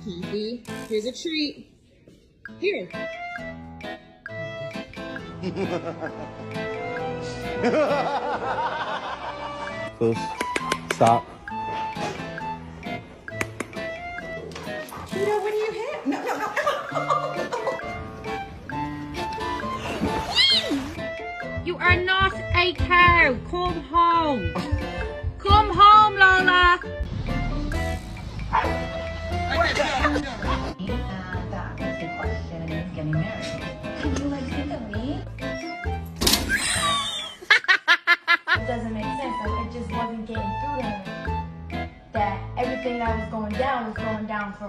Keithy, here's a treat. Here. Close. Stop. Cheetah, what do you hit? No. You are not a cow. Come home. Come home, Lola. And the question is getting married. Can you like think of me? It doesn't make sense. Like it just wasn't getting through to him that everything that was going down for